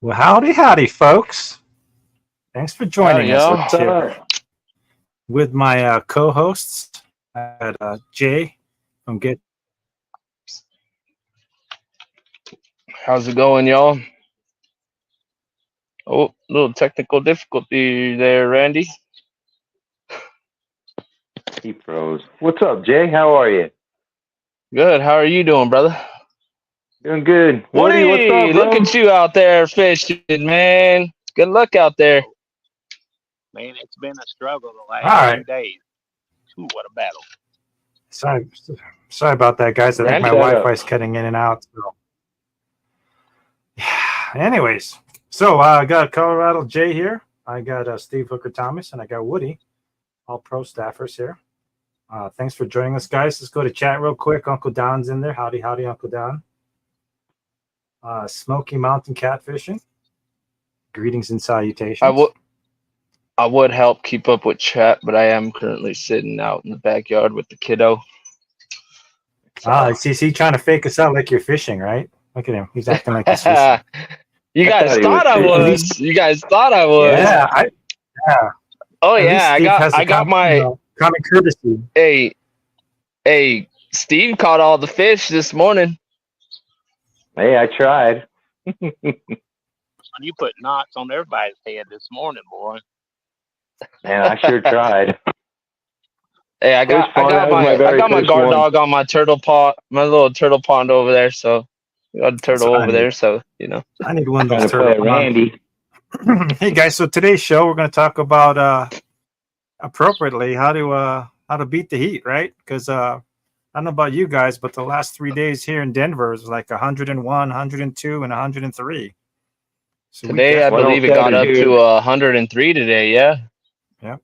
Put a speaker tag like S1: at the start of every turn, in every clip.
S1: Well, howdy, folks. Thanks for joining us here with my co-hosts. I got Jay from Get.
S2: How's it going, y'all? Oh, little technical difficulty there, Randy.
S3: He froze. What's up, Jay? How are you?
S2: Good. How are you doing, brother?
S3: Doing good.
S2: Woody,
S3: what's up, bro?
S2: look at you out there fishing, man. Good luck out there.
S4: Man, it's been a struggle the last 2 days. Ooh, what a battle.
S1: Sorry about that, guys. I think my Wi-Fi's cutting in and out. So. Yeah. Anyways, so I got Colorado Jay here. I got Steve Hooker Thomas, and I got Woody, all pro staffers here. Thanks for joining us, guys. Let's go to chat real quick. Uncle Don's in there. Howdy, Uncle Don. Smoky Mountain Catfishing. Greetings and salutations.
S2: I would help keep up with chat, but I am currently sitting out in the backyard with the kiddo.
S1: So. He's trying to fake us out like you're fishing, right? Look at him. He's acting like he's fishing.
S2: You guys thought I was. You guys thought I was.
S1: Yeah.
S2: Oh yeah, I got my
S1: common courtesy.
S2: Hey, Steve caught all the fish this morning.
S3: Hey, I tried.
S4: You put knots on everybody's head this morning, boy.
S3: Man, I sure tried.
S2: Hey, I got my guard dog on my turtle pond, my little turtle pond over there. So we got a turtle over there. So
S1: I need one of those turtle Randy. Hey guys, so today's show we're going to talk about appropriately how to beat the heat, right? Because I don't know about you guys, but the last 3 days here in Denver is like 101, 102, and 103. So
S2: today, I believe it got up to 103 today. Yeah.
S1: Yeah.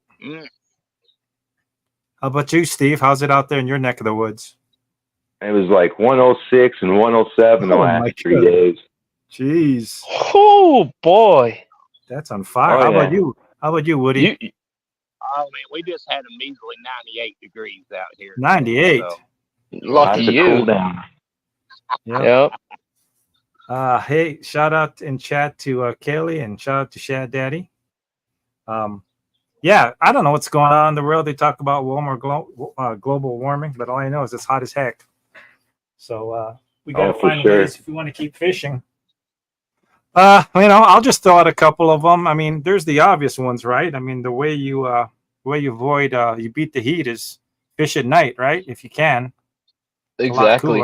S1: How about you, Steve? How's it out there in your neck of the woods?
S3: It was like 106 and 107 the last 3 days.
S1: Jeez.
S2: Oh boy,
S1: that's on fire. How about you? How about you, Woody?
S4: Oh man, we just had a measly 98 degrees out here.
S1: 98.
S4: So.
S2: Lucky you.
S3: Cool down.
S2: Yep.
S1: Hey, shout out in chat to Kaylee and shout out to Shad Daddy. Yeah, I don't know what's going on in the world. They talk about global warming, but all I know is it's hot as heck. So we got to find ways if we want to keep fishing. I'll just throw out a couple of them. I mean, there's the obvious ones, right? I mean, the way you avoid you beat the heat is fish at night, right? If you can.
S2: Exactly.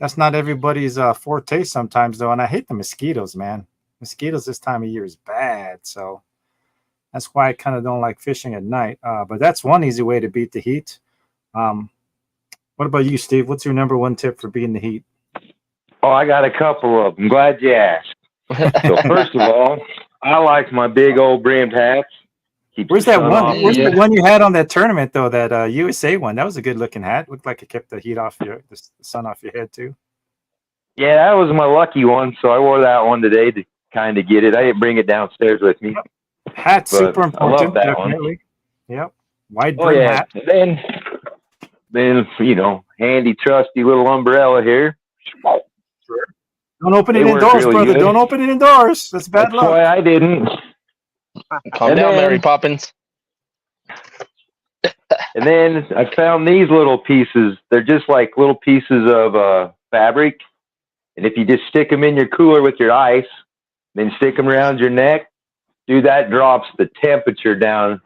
S1: That's not everybody's forte sometimes, though, and I hate the mosquitoes, man. Mosquitoes this time of year is bad, so that's why I kind of don't like fishing at night. But that's one easy way to beat the heat. What about you, Steve? What's your number one tip for beating the heat?
S3: Oh, I got a couple of them. Glad you asked. So first of all, I like my big old brimmed hats.
S1: Where's that one? Where's the one you had on that tournament though? That USA one. That was a good looking hat. Looked like it kept the heat off the sun off your head too.
S3: Yeah, that was my lucky one. So I wore that one today to kind of get it. I didn't bring it downstairs with me.
S1: Hat's super important.
S3: I love that
S1: definitely.
S3: One.
S1: Yep. Wide brim hat.
S3: Then handy trusty little umbrella here.
S1: Don't open it indoors, brother. Good. Don't open it indoors. That's bad luck.
S3: That's why I didn't.
S2: Calm down, Mary Poppins.
S3: And then I found these little pieces. They're just like little pieces of fabric. And if you just stick them in your cooler with your ice, then stick them around your neck, that drops the temperature down.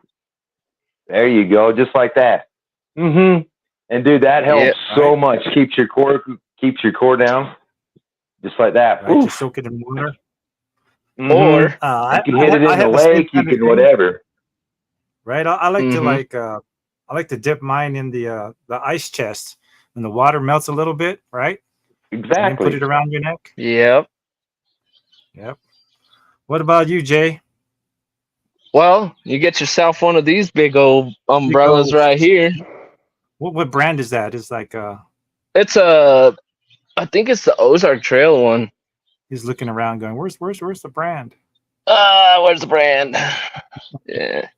S3: There you go, just like that. And that helps so much. Keeps your core down. Just like that.
S1: Right, just soak it in water.
S2: Or
S3: you can hit it in the lake. You can whatever.
S1: Right. I like to I like to dip mine in the ice chest when the water melts a little bit, right?
S3: Exactly.
S1: And then put it around your neck.
S2: Yep.
S1: Yep. What about you, Jay?
S2: Well, you get yourself one of these big old umbrellas right here.
S1: What brand is that? It's like
S2: It's I think it's the Ozark Trail one.
S1: He's looking around, going, "Where's the brand?
S2: Where's the brand?" Yeah.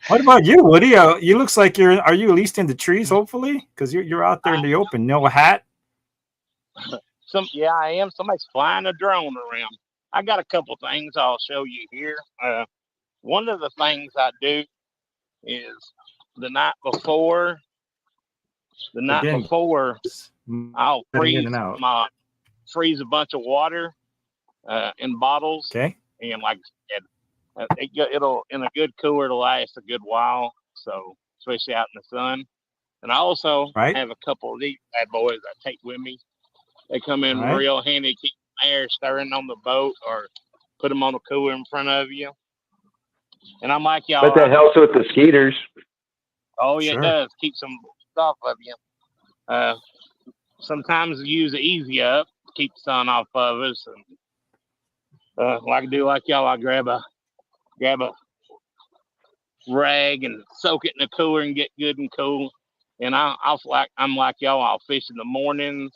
S1: What about you, Woody? You looks like are you at least in the trees, hopefully? Because you're out there in the open. No hat.
S4: Yeah, I am. Somebody's flying a drone around. I got a couple things I'll show you here. One of the things I do is the night before, I'll freeze a bunch of water in bottles.
S1: Okay.
S4: And like I said, it'll in a good cooler to last a good while. So especially out in the sun. And I also have a couple of these bad boys I take with me. They come in real handy, keep air stirring on the boat, or put them on a cooler in front of you. And I'm like y'all.
S3: But that helps with the skeeters.
S4: Oh yeah, It does. Keep some off of you. Sometimes we use the easy up, keep the sun off of us. And like I do, like y'all, I grab a rag and soak it in the cooler and get good and cool. And I'm like y'all, I'll fish in the mornings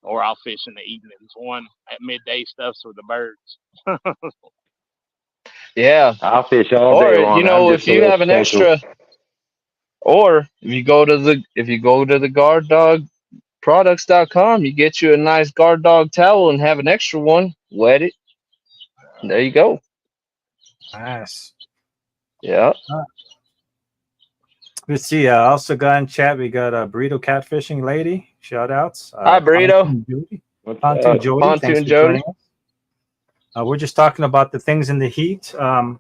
S4: or I'll fish in the evenings. One at midday stuff's for the birds.
S2: Yeah,
S3: I'll fish all day long.
S2: You know, if you have an extra, or if you go to the guarddogproducts.com, you get you a nice guard dog towel and have an extra one, wet it. There you go.
S1: Nice.
S2: Yeah.
S1: Let's see. Also got in chat. We got a Burrito Catfishing Lady. Shout outs.
S2: Hi, Burrito.
S1: Pontoon Jody.
S2: Pontoon Jody.
S1: We're just talking about the things in the heat. I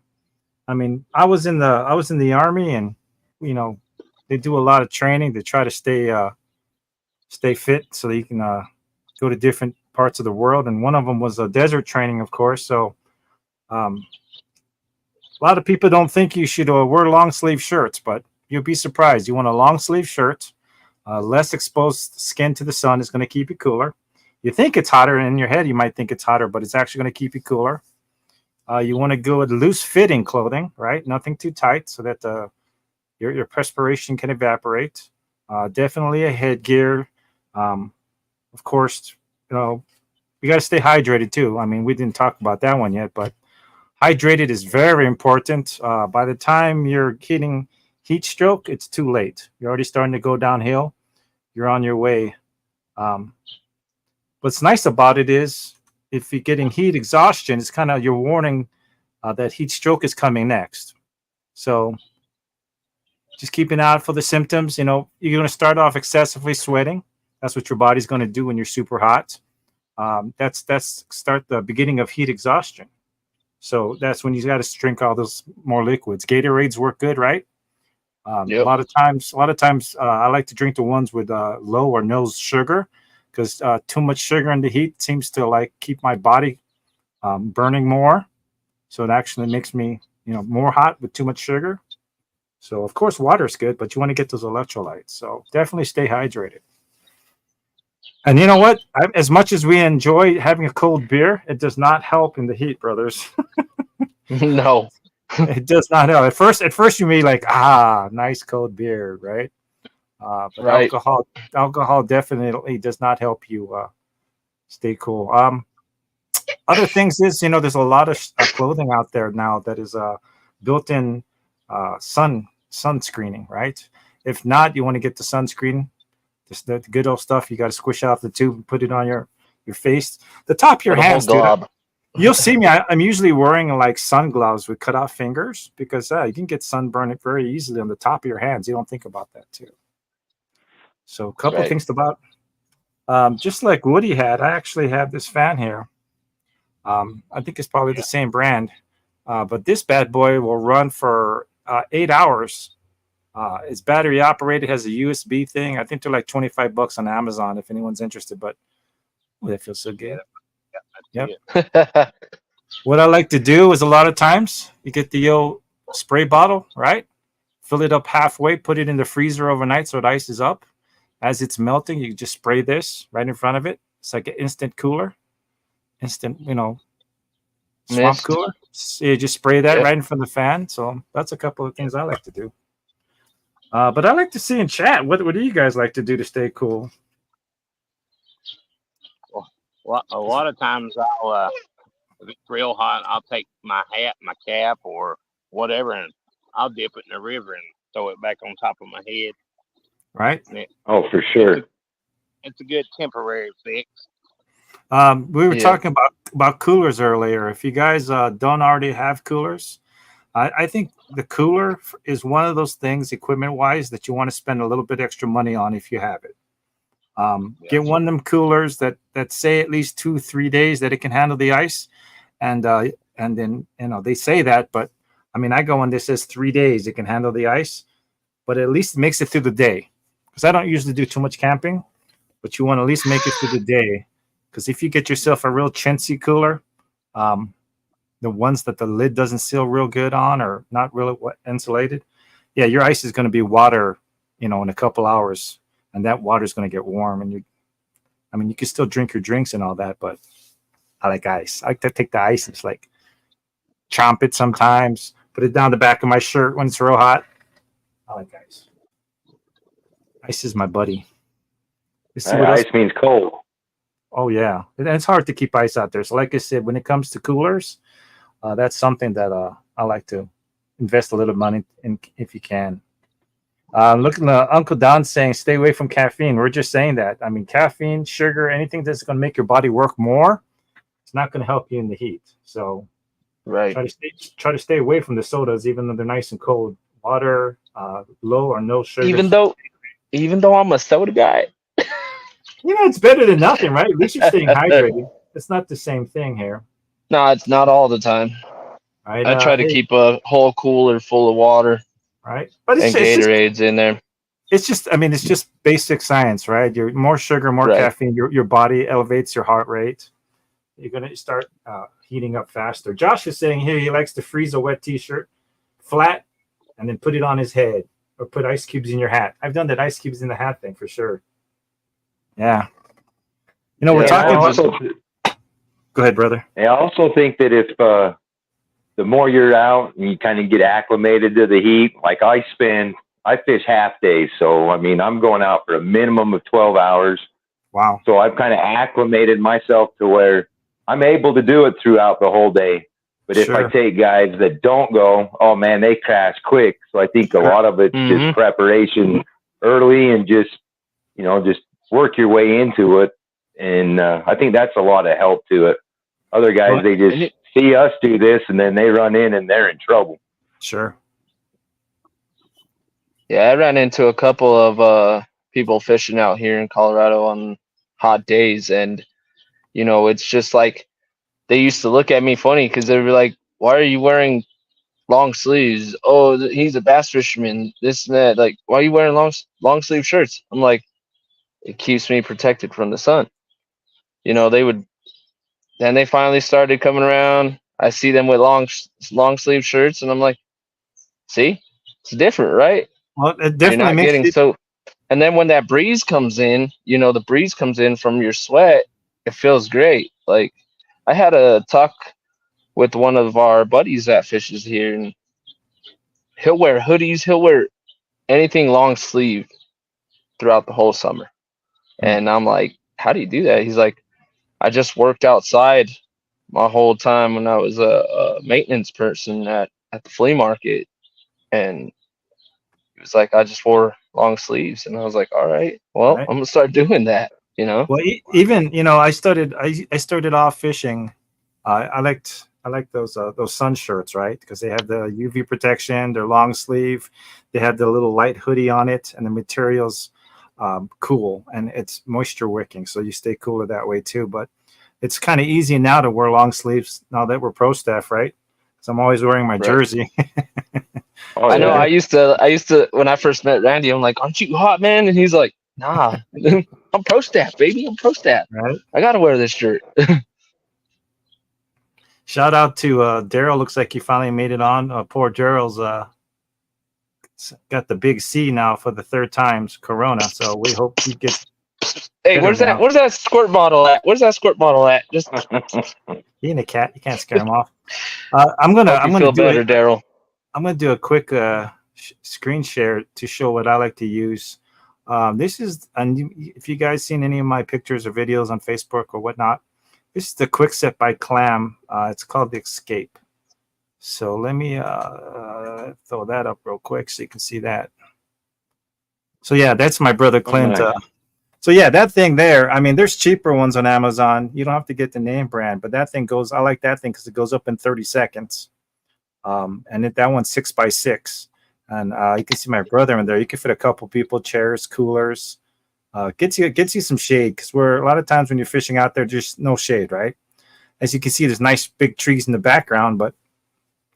S1: mean, I was in the Army, and you know, they do a lot of training to try to stay fit so that you can go to different parts of the world. And one of them was a desert training, of course. So a lot of people don't think you should wear long sleeve shirts, but you'll be surprised. You want a long sleeve shirt, less exposed skin to the sun is going to keep you cooler. You think it's hotter, in your head you might think it's hotter, but it's actually going to keep you cooler. You want to go with loose fitting clothing, right? Nothing too tight so that your perspiration can evaporate. Definitely a headgear. Of course, you know, you got to stay hydrated too. I mean, we didn't talk about that one yet, but hydrated is very important. By the time you're hitting heat stroke, it's too late. You're already starting to go downhill. You're on your way. What's nice about it is if you're getting heat exhaustion, it's kind of your warning that heat stroke is coming next. So just keep an eye out for the symptoms. You know, you're going to start off excessively sweating. That's what your body's going to do when you're super hot. That's start the beginning of heat exhaustion. So that's when you got to drink all those more liquids. Gatorades work good, right?
S2: Yep.
S1: A lot of times, I like to drink the ones with low or no sugar, because too much sugar in the heat seems to like keep my body burning more. So it actually makes me, you know, more hot with too much sugar. So of course, water is good, but you want to get those electrolytes. So definitely stay hydrated. And you know what? As much as we enjoy having a cold beer, it does not help in the heat, brothers.
S2: No,
S1: it does not help. At first you may like, nice cold beer, right? But
S2: right.
S1: alcohol definitely does not help you stay cool. Other things is, you know, there's a lot of clothing out there now that is built-in sun screening, right? If not, you want to get the sunscreen. The good old stuff. You got to squish out the tube and put it on your face. The top of your hands, dude. You'll see me. I'm usually wearing like sun gloves with cut off fingers because you can get sunburn very easily on the top of your hands. You don't think about that too. So a couple of things about. Just like Woody had, I actually have this fan here. I think it's probably the same brand, but this bad boy will run for 8 hours. It's battery operated, has a USB thing. I think they're like $25 on Amazon if anyone's interested, but that feels so good. Yep. What I like to do is a lot of times you get the old spray bottle, right? fill it up halfway, put it in the freezer overnight so it ices up. As it's melting, you just spray this right in front of it. It's like an instant cooler, instant, swamp
S2: Mist.
S1: cooler. So you just spray that right in front of the fan. So that's a couple of things I like to do. But I like to see in chat, what do you guys like to do to stay cool?
S4: Well, a lot of times I'll, if it's real hot, I'll take my hat, my cap, or whatever, and I'll dip it in the river and throw it back on top of my head.
S1: Right?
S3: For sure.
S4: It's a good temporary fix.
S1: We were talking about coolers earlier. If you guys don't already have coolers, I think the cooler is one of those things, equipment-wise, that you want to spend a little bit extra money on if you have it. Get one of them coolers that say at least 2-3 days that it can handle the ice, and then they say that, but I mean, I go on this says 3 days it can handle the ice, but at least it makes it through the day. Because I don't usually do too much camping, but you want to at least make it through the day. Because if you get yourself a real chintzy cooler, the ones that the lid doesn't seal real good on or not really insulated, yeah, your ice is going to be water, in a couple hours. And that water is going to get warm, and you can still drink your drinks and all that, but I like ice. I like to take the ice and just like chomp it sometimes, put it down the back of my shirt when it's real hot. I like ice. Ice is my buddy.
S3: Ice means cold.
S1: Oh yeah, and it's hard to keep ice out there. So like I said, when it comes to coolers, that's something that I like to invest a little money in if you can. Looking at Uncle Don saying, stay away from caffeine. We're just saying that. I mean, caffeine, sugar, anything that's going to make your body work more, it's not going to help you in the heat. So
S2: right,
S1: try to stay away from the sodas, even though they're nice and cold. Water, low or no sugar.
S2: Even though I'm a soda guy.
S1: It's better than nothing, right? At least you're staying hydrated. It's not the same thing here.
S2: No, it's not all the time.
S1: Right,
S2: I try to keep a whole cooler full of water.
S1: Right, but
S2: and Gatorade's in there.
S1: It's just basic science, right? You're more sugar, more caffeine. Your body elevates your heart rate. You're gonna start heating up faster. Josh is saying here he likes to freeze a wet T-shirt flat and then put it on his head, or put ice cubes in your hat. I've done that ice cubes in the hat thing for sure. Yeah, we're talking about. Go ahead, brother.
S3: I also think that if the more you're out and you kind of get acclimated to the heat, like I fish half days. So, I mean, I'm going out for a minimum of 12 hours.
S1: Wow.
S3: So I've kind of acclimated myself to where I'm able to do it throughout the whole day. But if I take guys that don't go, oh man, they crash quick. So I think a lot of it's just preparation early and just work your way into it. And I think that's a lot of help to it. Other guys, they just see us do this and then they run in and they're in trouble.
S1: Sure.
S2: Yeah, I ran into a couple of people fishing out here in Colorado on hot days, and it's just like they used to look at me funny because they were like, "Why are you wearing long sleeves? Oh, he's a bass fisherman. This and that. Like, why are you wearing long sleeve shirts?" I'm like, "It keeps me protected from the sun." They would. Then they finally started coming around. I see them with long sleeve shirts, and I'm like, "See, it's different, right?"
S1: Well, it definitely makes
S2: so. And then when that breeze comes in, the breeze comes in from your sweat. It feels great. Like I had a talk with one of our buddies that fishes here, and he'll wear hoodies. He'll wear anything long sleeve throughout the whole summer. And I'm like, "How do you do that?" He's like, "I just worked outside my whole time when I was a maintenance person at the flea market." And he was like, "I just wore long sleeves." And I was like, "All right, well, I'm gonna start doing that."
S1: Well, even I started off fishing. I liked those sun shirts, right? Because they have the UV protection. They're long sleeve. They have the little light hoodie on it, and the material's cool, and it's moisture wicking, so you stay cooler that way too. But it's kind of easy now to wear long sleeves now that we're pro staff, right? So I'm always wearing my jersey.
S2: I know. I used to when I first met Randy, I'm like, "Aren't you hot, man?" And he's like, "Nah, I'm pro staff, baby. I'm pro staff.
S1: Right?
S2: I gotta wear this shirt."
S1: Shout out to Daryl. Looks like he finally made it on. Poor Daryl's It's got the big C now for the third time's Corona. So we hope he gets.
S2: Hey, where's
S1: now.
S2: Where's that squirt bottle at? Where's that squirt bottle at? Just
S1: he ain't a cat. You can't scare him off. I'm gonna
S2: feel better, Daryl.
S1: I'm gonna do a quick screen share to show what I like to use. This is, and if you guys seen any of my pictures or videos on Facebook or whatnot, this is the Quick Set by Clam. It's called the Escape. So let me throw that up real quick so you can see that. So yeah, that's my brother Clint.
S3: Nice.
S1: So yeah, that thing there. I mean, there's cheaper ones on Amazon. You don't have to get the name brand, but that thing goes. I like that thing because it goes up in 30 seconds. And that one's 6x6, and you can see my brother in there. You can fit a couple people, chairs, coolers. Gets you some shade because a lot of times when you're fishing out there, just no shade, right? As you can see, there's nice big trees in the background, but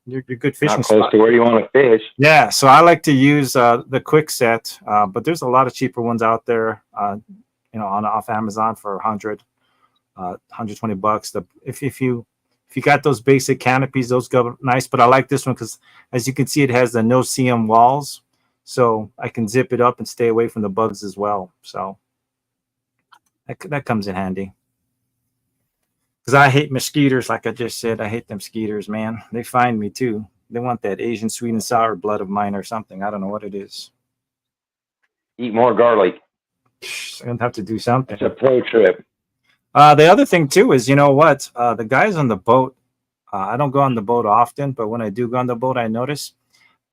S1: you're good fishing.
S3: Not close
S1: spot.
S3: to where you want to fish.
S1: Yeah, so I like to use the Quick Set, but there's a lot of cheaper ones out there. Off Amazon for $120. If you got those basic canopies, those go nice. But I like this one because, as you can see, it has the no CM walls, so I can zip it up and stay away from the bugs as well. So that comes in handy. Because I hate mosquitoes, like I just said. I hate them skeeters, man. They find me too. They want that Asian sweet and sour blood of mine or something. I don't know what it is.
S3: Eat more garlic.
S1: I'm gonna have to do something.
S3: It's a pro trip.
S1: The other thing too is, you know what? The guys on the boat. I don't go on the boat often, but when I do go on the boat, I notice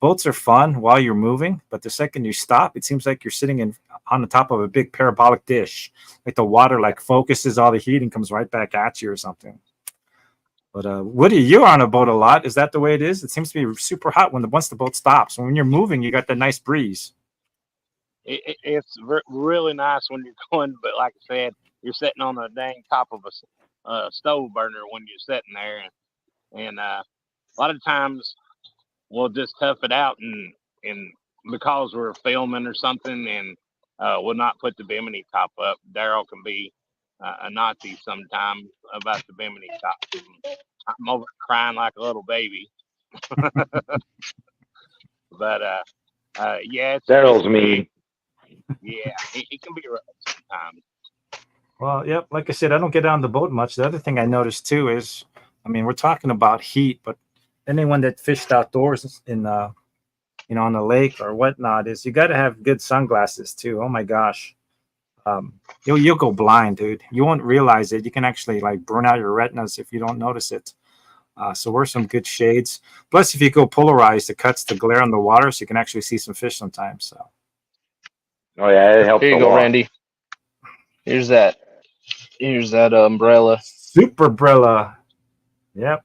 S1: boats are fun while you're moving, but the second you stop, it seems like you're sitting on the top of a big parabolic dish. Like the water focuses all the heat and comes right back at you or something. But Woody, you're on a boat a lot. Is that the way it is? It seems to be super hot once the boat stops. When you're moving, you got the nice breeze.
S4: It's really nice when you're going, but like I said, you're sitting on the dang top of a stove burner when you're sitting there, and a lot of times we'll just tough it out, and because we're filming or something, and we'll not put the bimini top up. Daryl can be a Nazi sometimes about the bimini top. I'm over crying like a little baby. But yeah,
S3: Daryl's mean.
S4: Yeah, it can be rough sometimes.
S1: Well, yep. Like I said, I don't get on the boat much. The other thing I noticed too is, I mean, we're talking about heat, but anyone that fished outdoors in on the lake or whatnot, is you got to have good sunglasses too. Oh my gosh, you'll go blind, dude. You won't realize it. You can actually burn out your retinas if you don't notice it. So wear some good shades. Plus, if you go polarized, it cuts the glare on the water, so you can actually see some fish sometimes. So.
S3: Oh yeah, it helps.
S2: Here you go, Randy. Here's that umbrella.
S1: Super umbrella. Yep.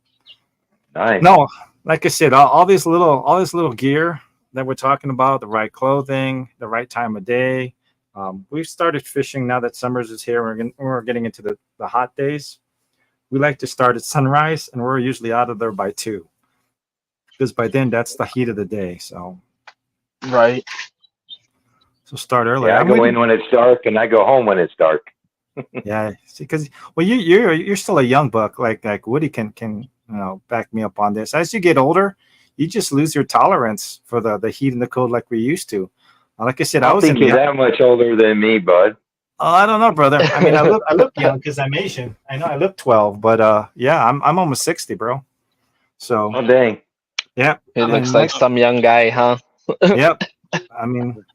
S3: Nice.
S1: No, like I said, all this little gear that we're talking about, the right clothing, the right time of day. We've started fishing now that summers is here. We're getting into the hot days. We like to start at sunrise, and we're usually out of there by 2, because by then that's the heat of the day. So.
S2: Right.
S1: So start early.
S3: Yeah, I go in when it's dark, and I go home when it's dark.
S1: Yeah, because you're still a young buck. Like Woody can back me up on this. As you get older, you just lose your tolerance for the heat and the cold like we used to. Like I said, I
S3: don't think you're that much older than me, bud.
S1: Oh, I don't know, brother. I mean, I look young because I'm Asian. I know I look 12, but yeah, I'm almost 60, bro. So.
S3: Oh dang.
S1: Yeah.
S2: It looks like some young guy, huh?
S1: Yep. I mean.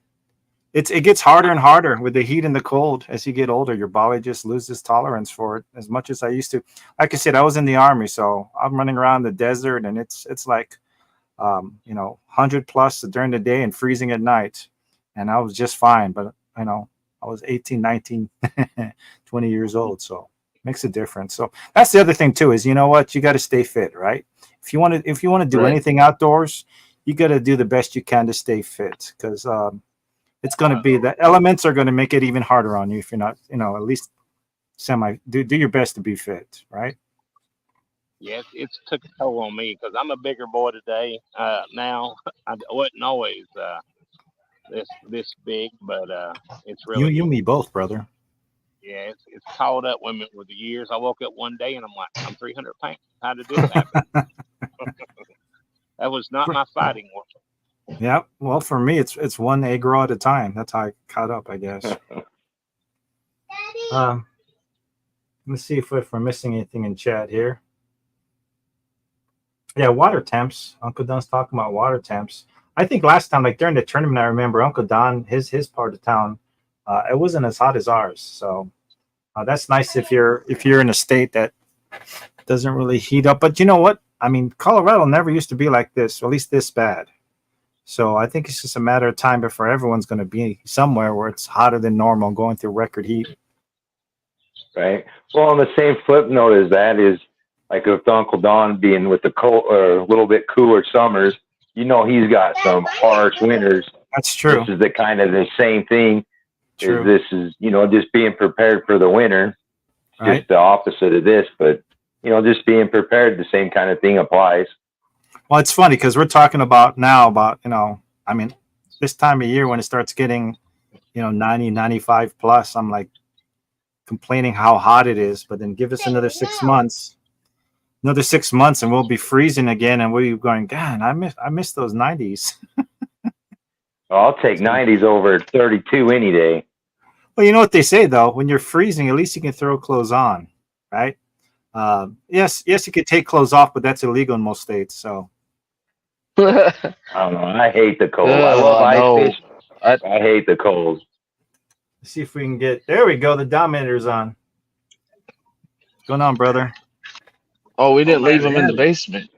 S1: It gets harder and harder with the heat and the cold. As you get older, your body just loses tolerance for it as much as I used to. Like I said, I was in the Army, so I'm running around the desert, and it's like 100 plus during the day and freezing at night, and I was just fine. But I was 18, 19, 20 years old, so it makes a difference. So that's the other thing too, is you got to stay fit, right? If you want to do anything outdoors, you got to do the best you can to stay fit, because it's going to be the elements are going to make it even harder on you if you're not, at least do your best to be fit, right?
S4: Yes, it's took a toll on me because I'm a bigger boy today. Now I wasn't always this big, but it's really
S1: you and me both, brother.
S4: Yeah, it's caught up with me with the years. I woke up one day and I'm like, I'm 300 pounds. How did this happen? That was not my fighting work.
S1: Yeah. Well, for me, it's one egg roll at a time. That's how I caught up, I guess. Let's see if we're missing anything in chat here. Yeah, water temps. Uncle Don's talking about water temps. I think last time, like during the tournament, I remember Uncle Don, his part of town, it wasn't as hot as ours. So that's nice if you're in a state that doesn't really heat up. But you know what? I mean, Colorado never used to be like this, or at least this bad. So I think it's just a matter of time before everyone's going to be somewhere where it's hotter than normal, going through record heat.
S3: Right. Well, on the same flip note as that is, like with Uncle Don being with the cold or a little bit cooler summers, you know, he's got some harsh winters.
S1: That's true.
S3: This is the kind of the same thing.
S1: True.
S3: This is, you know, just being prepared for the winter. It's
S1: right.
S3: Just the opposite of this, but you know, just being prepared, the same kind of thing applies.
S1: Well, it's funny because we're talking about now about, you know, I mean, this time of year when it starts getting, you know, 90, 95 plus, I'm like complaining how hot it is, but then give us another 6 months. Another 6 months and we'll be freezing again, and we'll be going, God, I miss those 90s.
S3: I'll take 90s over 32 any day.
S1: Well, you know what they say though, when you're freezing, at least you can throw clothes on, right? Yes, you can take clothes off, but that's illegal in most states. So
S3: I don't know. I hate the cold. I love ice fish. I hate the cold.
S1: Let's see if we can get. There we go. The Dominator's on. What's going on, brother?
S2: Oh, we didn't leave him in the basement.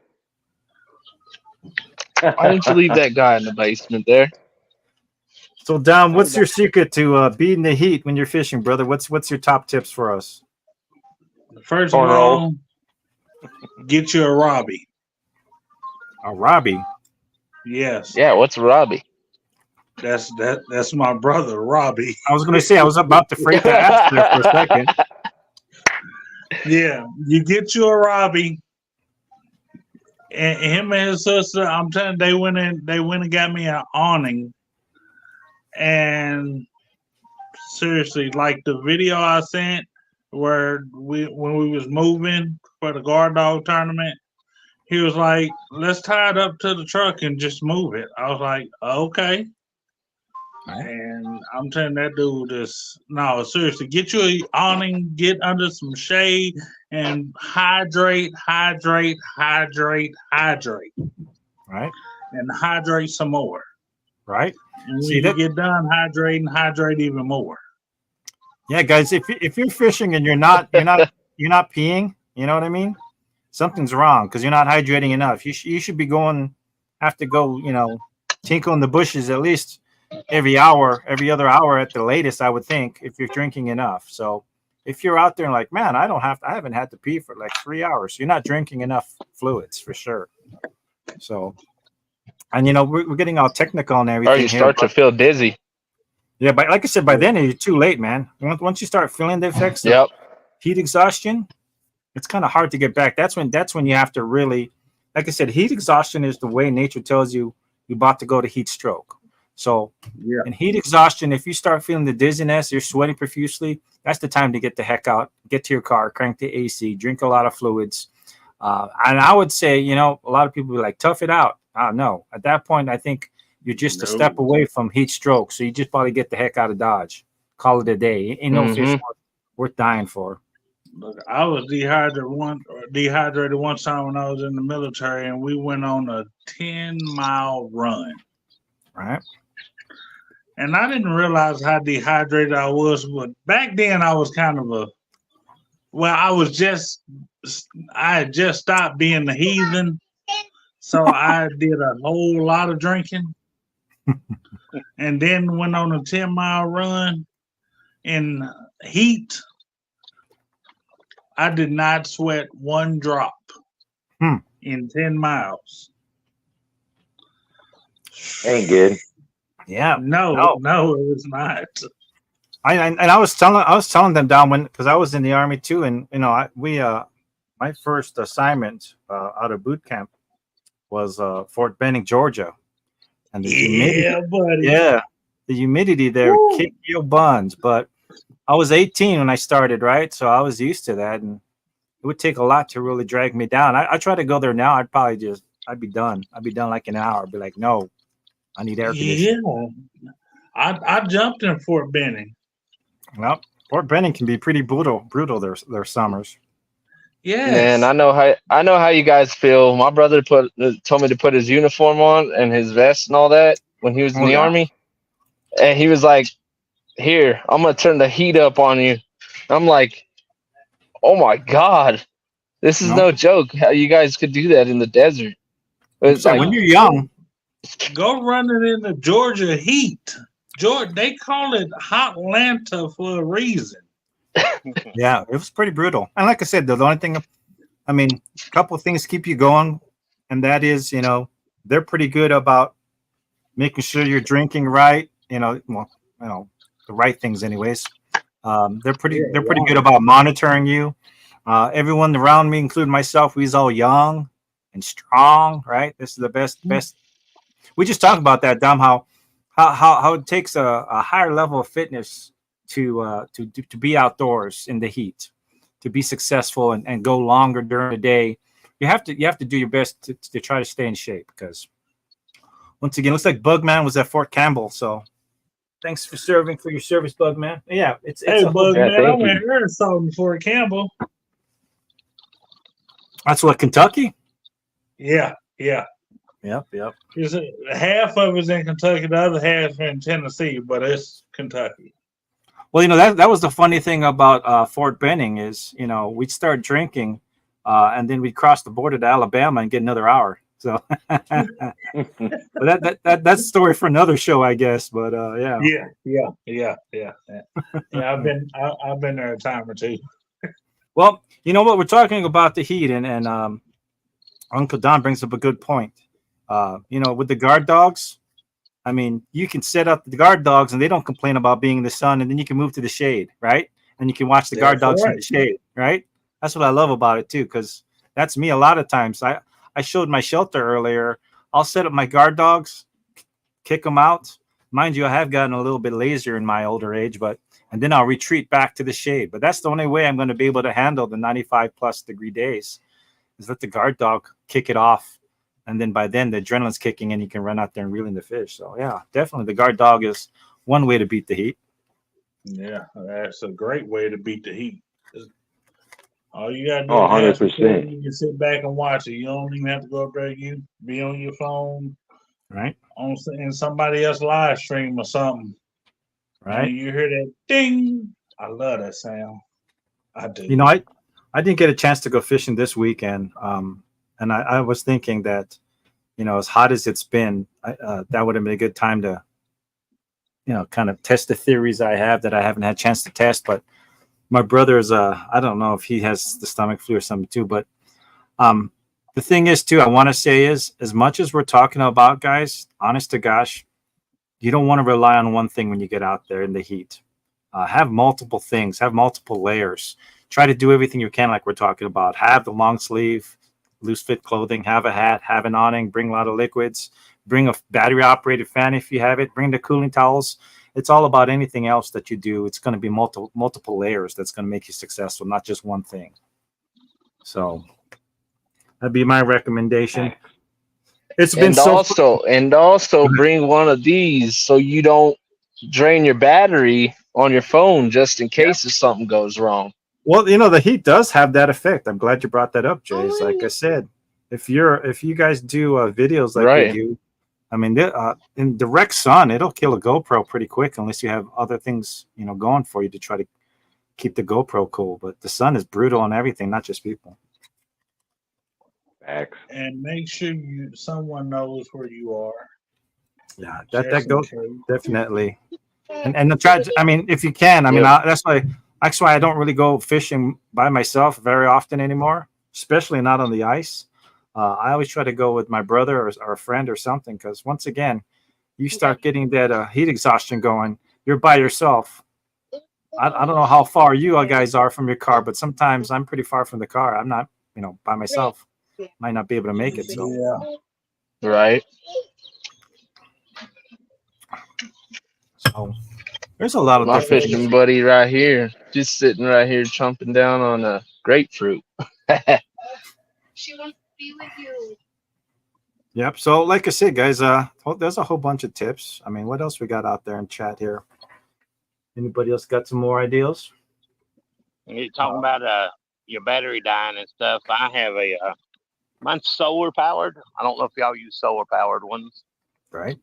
S2: Why didn't you leave that guy in the basement there?
S1: So, Dom, what's your secret to beating the heat when you're fishing, brother? What's your top tips for us?
S5: First of all, get you a Robbie.
S1: A Robbie?
S5: Yes.
S2: Yeah, what's a Robbie?
S5: That's my brother, Robbie.
S1: I was going to say, I was about to afraid to ask there for a second.
S5: Yeah, you get you a Robbie, and him and his sister. I'm telling you, they went and got me an awning, and seriously, like the video I sent where when we was moving for the guard dog tournament, he was like, "Let's tie it up to the truck and just move it." I was like, "Okay." And I'm telling that dude this. No, seriously, get you an awning, get under some shade, and hydrate.
S1: Right.
S5: And hydrate some more.
S1: Right.
S5: And when you get done hydrating, hydrate even more.
S1: Yeah, guys, if you're fishing and you're not peeing, you know what I mean? Something's wrong because you're not hydrating enough. You should be have to go, you know, tinkle in the bushes at least every other hour at the latest, I would think, if you're drinking enough. So if you're out there and like, man, I haven't had to pee for like 3 hours, you're not drinking enough fluids for sure. So, and you know, we're getting all technical and everything.
S2: Or you start to feel dizzy.
S1: Yeah, but like I said, by then you're too late, man. Once you start feeling the effects of heat exhaustion, it's kind of hard to get back. That's when you have to really, like I said, heat exhaustion is the way nature tells you you're about to go to heat stroke. So in heat exhaustion, if you start feeling the dizziness, you're sweating profusely, that's the time to get the heck out, get to your car, crank the AC, drink a lot of fluids. And I would say, you know, a lot of people be like, tough it out. No, at that point, I think you're just a step away from heat stroke. So you just probably get the heck out of Dodge, call it a day. Ain't no fish worth dying for.
S5: Look, I was dehydrated one time when I was in the military, and we went on a 10-mile run.
S1: Right.
S5: And I didn't realize how dehydrated I was, but back then I was kind of I had just stopped being the heathen. So I did a whole lot of drinking and then went on a 10-mile run in heat. I did not sweat one drop in 10 miles.
S3: Ain't good.
S1: Yeah.
S5: No, it was not.
S1: I was telling them down because I was in the Army too, and you know my first assignment out of boot camp was Fort Benning, Georgia, and the humidity there would kick your buns. But I was 18 when I started, right? So I was used to that, and it would take a lot to really drag me down. I try to go there now. I'd be done. I'd be done like an hour. I'd be like, no, I need air conditioning.
S5: Yeah, I jumped in Fort Benning.
S1: Well, Fort Benning can be pretty brutal their summers.
S2: Man,
S5: Yes.
S2: I know how you guys feel. My brother told me to put his uniform on and his vest and all that when he was in
S1: Oh
S2: the
S1: yeah.
S2: army, and he was like, "Here, I'm gonna turn the heat up on you." I'm like, "Oh my god, this is
S1: No.
S2: no joke. How you guys could do that in the desert?" It's
S1: So
S2: like,
S1: when you're young,
S5: Go running in the Georgia heat. Georgia, they call it Hot Atlanta for a reason.
S1: yeah, it was pretty brutal. And like I said, the only thing, I mean, a couple of things keep you going, and that is, they're pretty good about making sure you're drinking right. The right things, anyways. They're pretty good about monitoring you. Everyone around me, including myself, we's all young and strong, right? This is the best. We just talked about that, Dom. How it takes a higher level of fitness to be outdoors in the heat, to be successful and go longer during the day. You have to do your best to try to stay in shape, because once again, looks like Bugman was at Fort Campbell. So thanks for your service, Bugman. Yeah, it's
S5: Hey,
S1: a
S5: Bug
S3: Yeah,
S5: man, I
S3: thank
S5: went
S3: you.
S5: here something for Campbell.
S1: That's what, Kentucky.
S5: Yeah.
S1: Yep.
S5: It's, half of it's in Kentucky, the other half in Tennessee, but it's Kentucky.
S1: Well, that was the funny thing about Fort Benning is, we'd start drinking, and then we'd cross the border to Alabama and get another hour. So, but that's the story for another show, I guess. But yeah.
S5: Yeah. I've been there a time or two.
S1: Well, you know what, we're talking about the heat, and Uncle Don brings up a good point. With the guard dogs, I mean, you can set up the guard dogs and they don't complain about being in the sun, and then you can move to the shade, right? And you can watch the guard dogs from the shade, right? That's what I love about it too, because that's me a lot of times. I showed my shelter earlier. I'll set up my guard dogs, kick them out. Mind you, I have gotten a little bit lazier in my older age, and then I'll retreat back to the shade. But that's the only way I'm going to be able to handle the 95 plus degree days, is let the guard dog kick it off. And then by then the adrenaline's kicking and you can run out there and reel in the fish. So yeah, definitely the guard dog is one way to beat the heat.
S5: Yeah, that's a great way to beat the heat. All you gotta do
S3: 100%.
S5: You can sit back and watch it. You don't even have to go up there. You be on your phone,
S1: right?
S5: In somebody else live stream or something.
S1: Right.
S5: And you hear that ding. I love that sound. I do.
S1: I didn't get a chance to go fishing this weekend. And I was thinking that, as hot as it's been, that would have been a good time to, kind of test the theories I have that I haven't had a chance to test. But my brother's, I don't know if he has the stomach flu or something too. But the thing is, too, I want to say is, as much as we're talking about, guys, honest to gosh, you don't want to rely on one thing when you get out there in the heat. Have multiple things, have multiple layers. Try to do everything you can, like we're talking about. Have the long sleeve, loose fit clothing, have a hat, have an awning, bring a lot of liquids, bring a battery operated fan if you have it, bring the cooling towels. It's all about anything else that you do. It's going to be multiple layers that's going to make you successful, not just one thing. So that'd be my recommendation. It's been
S2: also bring one of these so you don't drain your battery on your phone just in case if something goes wrong.
S1: Well, the heat does have that effect. I'm glad you brought that up, Jay. Like I said, if you guys do videos like we do, I mean, in direct sun, it'll kill a GoPro pretty quick unless you have other things, going for you to try to keep the GoPro cool. But the sun is brutal on everything, not just people.
S3: Facts.
S5: And make sure someone knows where you are.
S1: Yeah, that goes definitely. And try. I mean, if you can. I mean, that's why I don't really go fishing by myself very often anymore, especially not on the ice. I always try to go with my brother or a friend or something, because once again, you start getting that heat exhaustion going. You're by yourself. I don't know how far you guys are from your car, but sometimes I'm pretty far from the car. I'm not, by myself. Might not be able to make it. So
S5: yeah,
S2: right.
S1: So there's a lot of
S2: my fishing buddy right here, just sitting right here chomping down on a grapefruit.
S6: She wants to be with you.
S1: Yep. So, like I said, guys, there's a whole bunch of tips. I mean, what else we got out there in chat here? Anybody else got some more ideas?
S4: And you're talking about your battery dying and stuff. I have mine's solar powered. I don't know if y'all use solar powered ones.
S1: Right.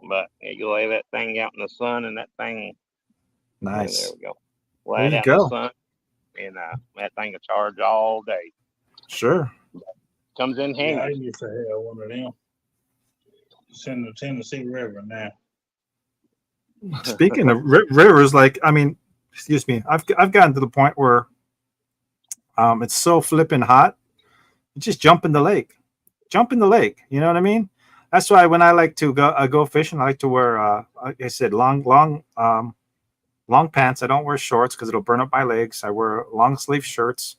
S4: But yeah, you lay that thing out in the sun, and that thing.
S1: Nice.
S4: There we go. Lay it out in the sun, and that thing will charge all day.
S1: Sure.
S4: Comes in handy.
S5: Yeah, I used to have one of them. It's in the Tennessee River now.
S1: Speaking of rivers, like, I mean, excuse me, I've gotten to the point where it's so flipping hot, you just jump in the lake. Jump in the lake. You know what I mean? That's why when I like to go fishing, I like to wear, like I said, long pants. I don't wear shorts because it'll burn up my legs. I wear long sleeve shirts.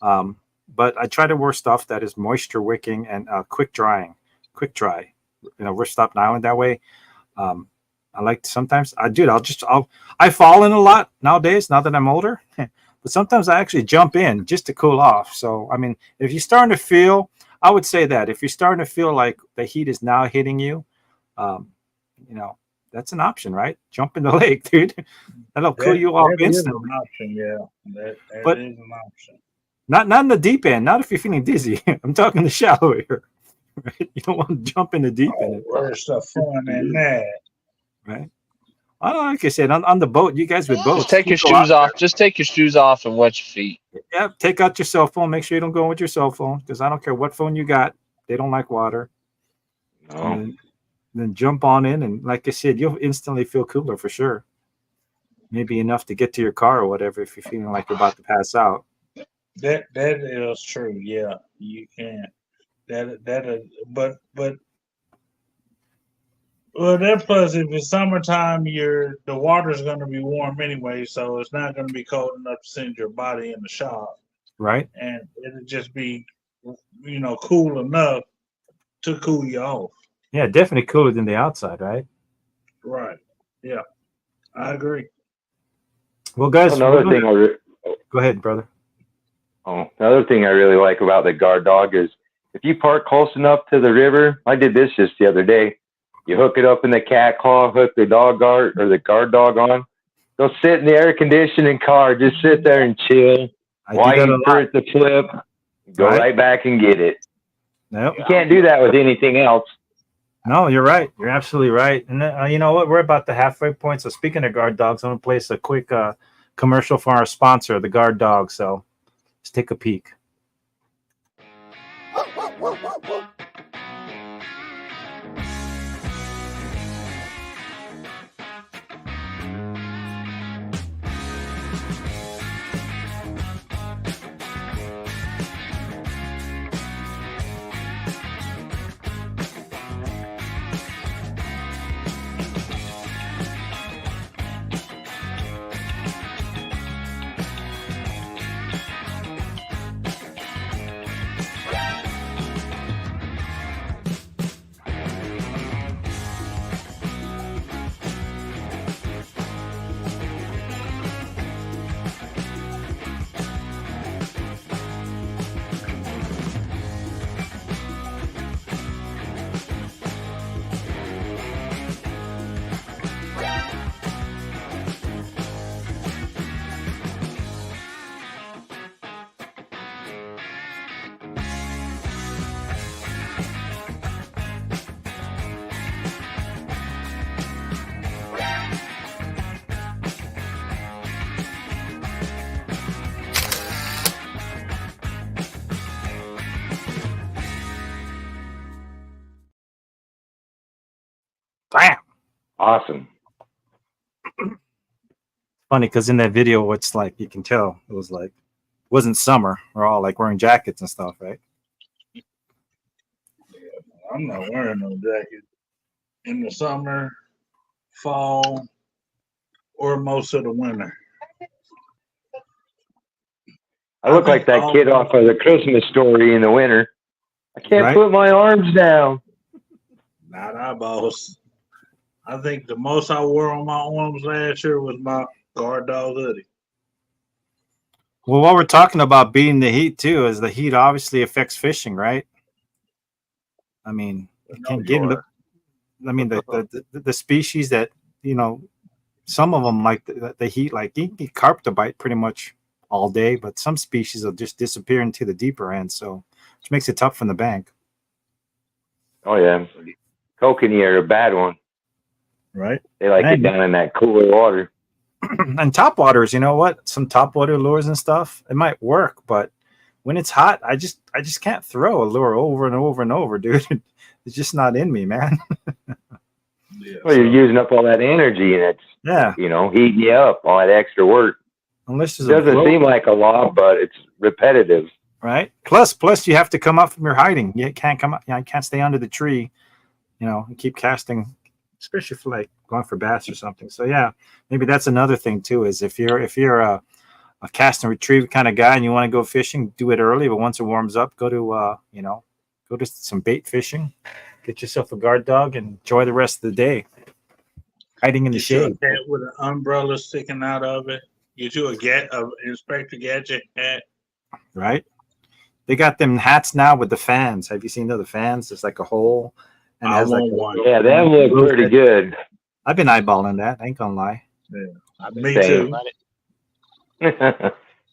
S1: But I try to wear stuff that is moisture wicking and quick dry. You know, we're Stop Island that way. I like to, sometimes I fall in a lot nowadays, now that I'm older, but sometimes I actually jump in just to cool off. So, I mean, if you're starting to feel, I would say that if you're starting to feel like the heat is now hitting you, you know, that's an option, right? Jump in the lake, dude. That'll cool you off instantly.
S5: An option, yeah. That
S1: but
S5: is an option.
S1: Not in the deep end. Not if you're feeling dizzy. I'm talking the shallow here. Right? You don't want to jump in the deep end.
S5: Where's the fun in that?
S1: Right. I don't know, like I said, on the boat, you guys with boats.
S2: Just take your shoes off. Just take your shoes off and wet your feet.
S1: Yeah, take out your cell phone. Make sure you don't go with your cell phone, because I don't care what phone you got. They don't like water.
S3: No.
S1: And then jump on in, and like I said, you'll instantly feel cooler for sure. Maybe enough to get to your car or whatever if you're feeling like you're about to pass out.
S5: That is true. Yeah, you can. But well, that plus if it's summertime, the water's going to be warm anyway, so it's not going to be cold enough to send your body in the shop.
S1: Right.
S5: And it'll just be, cool enough to cool you off.
S1: Yeah, definitely cooler than the outside, right?
S5: Right. Yeah, I agree.
S1: Well, guys,
S3: another thing.
S1: Go ahead, brother.
S3: Oh, another thing I really like about the guard dog is if you park close enough to the river. I did this just the other day. You hook it up in the cat claw, hook the dog guard or the guard dog on. Go sit in the air conditioning car. Just sit there and chill. Wait for it to flip. Go right back and get it.
S1: Nope.
S3: You can't do that with anything else.
S1: No, you're right. You're absolutely right. And you know what? We're about the halfway point. So speaking of guard dogs, I'm going to place a quick commercial for our sponsor, the guard dog. So let's take a peek. Bam!
S3: Awesome.
S1: Funny because in that video, it's like you can tell it was like wasn't summer. We're all like wearing jackets and stuff, right?
S5: Yeah, I'm not wearing no jacket in the summer, fall, or most of the winter.
S3: I look like that kid off of the Christmas Story in the winter. I can't put my arms down.
S5: Not our boss. I think the most I wore on my arms last year was my guard dog hoodie.
S1: Well, while we're talking about beating the heat too, is the heat obviously affects fishing, right? I mean, you can't get in the. I mean, the species that some of them like the heat, like you can get carp to bite pretty much all day, but some species will just disappear into the deeper end, so which makes it tough from the bank.
S3: Oh yeah, kokanee are a bad one.
S1: Right.
S3: They like it down in that cooler water.
S1: And top waters, you know what? Some top water lures and stuff, it might work, but when it's hot, I just can't throw a lure over and over and over, dude. It's just not in me, man.
S3: Well, you're using up all that energy, and it's heating you up, all that extra work.
S1: Unless
S3: it doesn't seem like a lot, but it's repetitive.
S1: Right. Plus, you have to come up from your hiding. You can't come up. You can't stay under the tree. And keep casting, especially for like going for bass or something. So yeah, maybe that's another thing too. Is if you're a cast and retrieve kind of guy and you want to go fishing, do it early. But once it warms up, go to some bait fishing, get yourself a guard dog, and enjoy the rest of the day hiding in the shade.
S5: Get with an umbrella sticking out of it. Get you a Inspector Gadget hat.
S1: Right. They got them hats now with the fans. Have you seen the fans? There's like a hole. And
S5: I want one.
S3: Yeah, that look pretty good.
S1: I've been eyeballing that. I ain't gonna lie.
S5: Yeah, me too.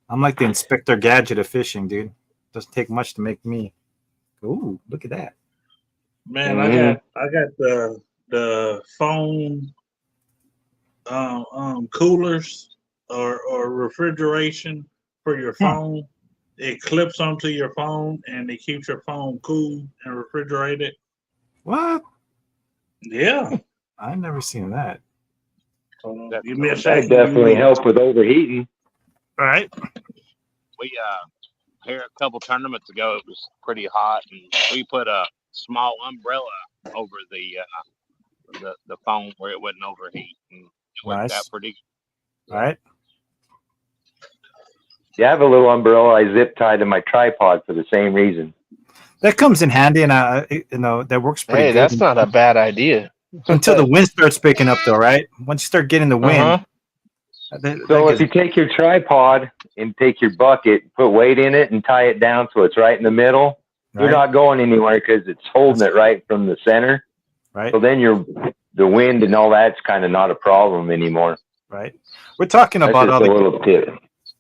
S1: I'm like the Inspector Gadget of fishing, dude. Doesn't take much to make me. Ooh, look at that.
S5: Man, I got the phone coolers or refrigeration for your phone. It clips onto your phone and it keeps your phone cool and refrigerated.
S1: What?
S5: Yeah.
S1: I've never seen that.
S5: You miss
S3: that definitely help with overheating.
S1: All right.
S4: We here a couple tournaments ago, it was pretty hot, and we put a small umbrella over the phone where it wouldn't overheat, and it worked out pretty good.
S1: All right.
S3: Yeah, I have a little umbrella I zip tie to my tripod for the same reason.
S1: That comes in handy, and that works pretty good.
S2: Hey, that's not a bad idea.
S1: Until the wind starts picking up, though, right? Once you start getting the wind.
S3: So if you take your tripod and take your bucket, put weight in it, and tie it down so it's right in the middle, you're not going anywhere because it's holding it right from the center.
S1: Right.
S3: So then the wind and all that's kind of not a problem anymore.
S1: Right. We're talking about
S3: a little tip.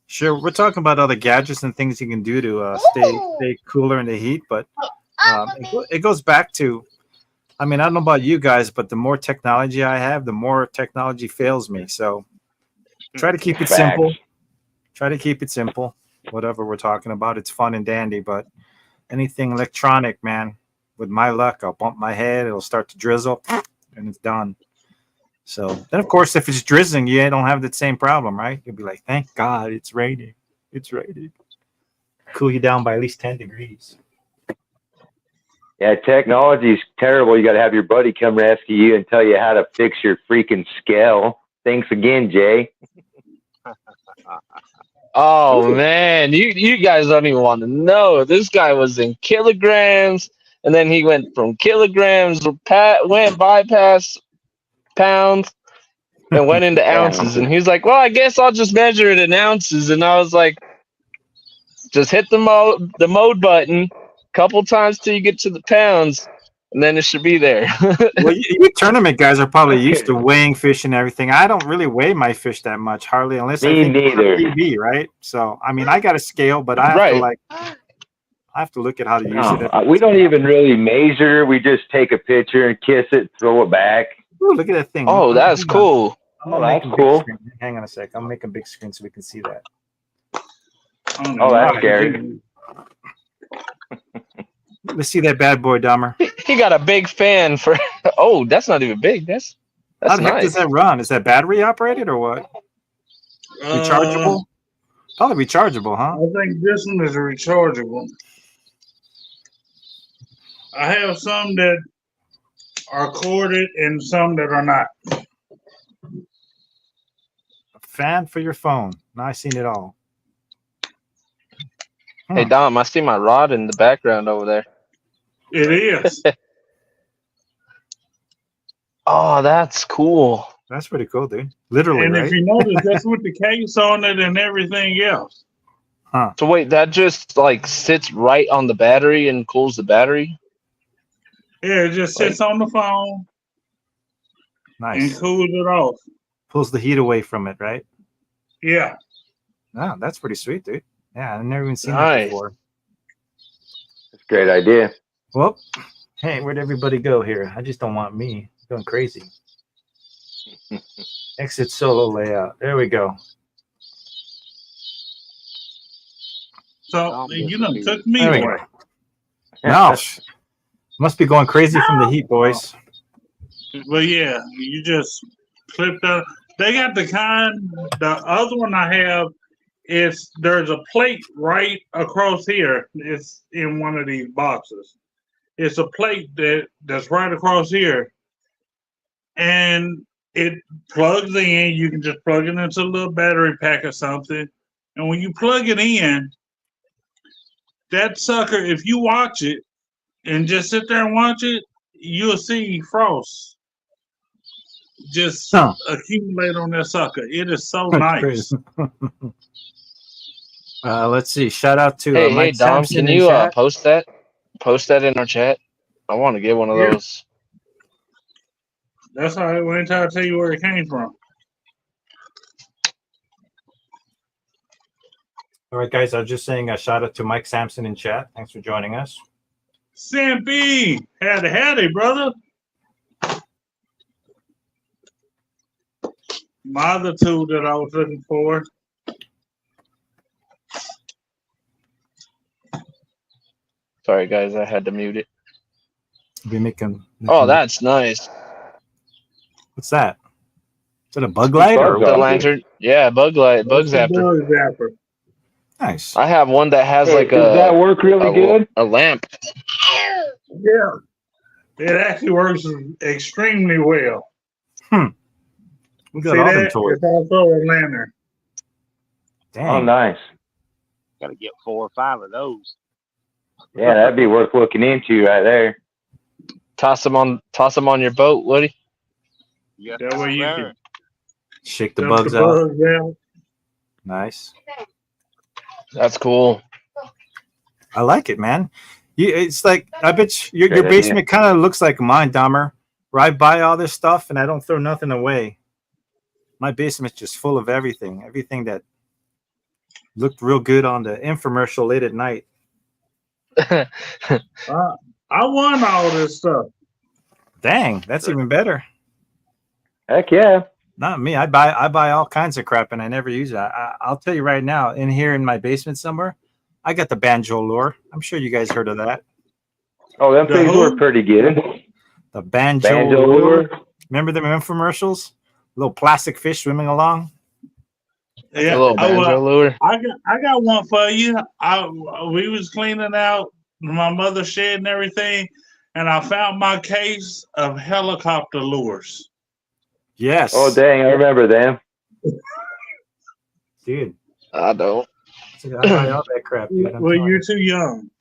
S1: Sure, we're talking about other gadgets and things you can do to stay cooler in the heat, but it goes back to, I mean, I don't know about you guys, but the more technology I have, the more technology fails me. So try to keep it simple. Try to keep it simple. Whatever we're talking about, it's fun and dandy, but anything electronic, man, with my luck, I'll bump my head, it'll start to drizzle, and it's done. So then, of course, if it's drizzling, you don't have the same problem, right? You'll be like, thank God it's raining. It's raining. Cool you down by at least 10 degrees.
S3: Yeah, technology is terrible. You got to have your buddy come rescue you and tell you how to fix your freaking scale. Thanks again, Jay.
S2: Oh, man. You guys don't even want to know. This guy was in kilograms, and then he went from kilograms, went bypass pounds, and went into ounces. And he's like, well, I guess I'll just measure it in ounces. And I was like, just hit the mode button a couple times till you get to the pounds, and then it should be there.
S1: Well, you tournament guys are probably used to weighing fish and everything. I don't really weigh my fish that much, hardly, unless I think TV, right? So, I mean, I got a scale, but I have to look at how to use it.
S3: We don't even really measure. We just take a picture and kiss it, throw it back.
S1: Ooh, look at that thing.
S2: Oh, that's cool.
S3: Oh, that's cool.
S1: Hang on a sec. I'm making a big screen so we can see that.
S3: Oh, that's scary.
S1: Let's see that bad boy, Dahmer.
S2: He got a big fan for. Oh, that's not even big. That's
S1: how the heck
S2: nice.
S1: does that run? Is that battery operated or what? Rechargeable? Probably rechargeable, huh?
S5: I think this one is rechargeable. I have some that are corded and some that are not.
S1: A fan for your phone. Now I've seen it all.
S2: Hey, Dom, I see my rod in the background over there.
S5: It is.
S2: Oh, that's cool.
S1: That's pretty cool, dude. Literally,
S5: and
S1: right?
S5: if you notice, that's with the case on it and everything else.
S1: Huh.
S2: So wait, that just like sits right on the battery and cools the battery?
S5: Yeah, it just sits on the phone and
S1: Nice.
S5: cools it off.
S1: Pulls the heat away from it, right?
S5: Yeah.
S1: Oh, that's pretty sweet, dude. Yeah, I've never even seen that
S2: Nice.
S1: before.
S3: That's a great idea.
S1: Well, hey, where'd everybody go here? I just don't want me going crazy. Exit solo layout. There we go.
S5: So you know, took me
S1: There we
S5: away.
S1: go. No, must be going crazy from the heat, boys.
S5: But yeah, you just clip that. They got the kind. The other one I have is there's a plate right across here. It's in one of these boxes. It's a plate that's right across here, and it plugs in. You can just plug it into a little battery pack or something, and when you plug it in, that sucker, if you watch it and just sit there and watch it, you'll see frost just accumulate on that sucker. It is so nice.
S1: Let's see. Shout out to
S2: Hey,
S1: Mike
S2: Dom,
S1: Sampson
S2: can
S1: in
S2: you
S1: chat.
S2: post that in our chat? I want to get one of those.
S5: That's how I went to tell you where it came from.
S1: All right, guys. I was just saying a shout out to Mike Sampson in chat. Thanks for joining us.
S5: Sampy, howdy, brother. My other tool that I was looking for.
S2: Sorry, guys, I had to mute it.
S1: Be making
S2: Oh, that's nice.
S1: What's that? Is it a bug light or
S2: The lantern? Yeah, bug light, bug zapper.
S5: Bug zapper.
S1: Nice.
S2: I have one that has like
S3: does that work really good?
S2: A lamp.
S5: Yeah, it actually works extremely well.
S1: We got all them toys.
S5: It's also a lantern.
S1: Dang.
S3: Oh, nice.
S4: Got to get 4 or 5 of those.
S3: Yeah, that'd be worth looking into right there.
S2: Toss them on your boat, Woody.
S4: Yeah,
S5: that way you can
S1: shake the bugs out. Nice.
S2: That's cool.
S1: I like it, man. It's like I bet your basement kind of looks like mine, Dahmer. Where I buy all this stuff and I don't throw nothing away. My basement's just full of everything that looked real good on the infomercial late at night.
S5: I won all this stuff.
S1: Dang, that's even better.
S3: Heck yeah.
S1: Not me. I buy all kinds of crap and I never use it. I'll tell you right now, in here in my basement somewhere, I got the banjo lure. I'm sure you guys heard of that.
S3: Oh, them things were pretty good.
S1: The banjo lure. Remember them infomercials? Little plastic fish swimming along.
S5: Yeah,
S2: a little banjo lure.
S5: I got one for you. We was cleaning out my mother's shed and everything, and I found my case of helicopter lures.
S1: Yes.
S3: Oh, dang, I remember them.
S1: Dude.
S2: I don't.
S1: I buy all that crap, dude.
S5: Well, you're too young.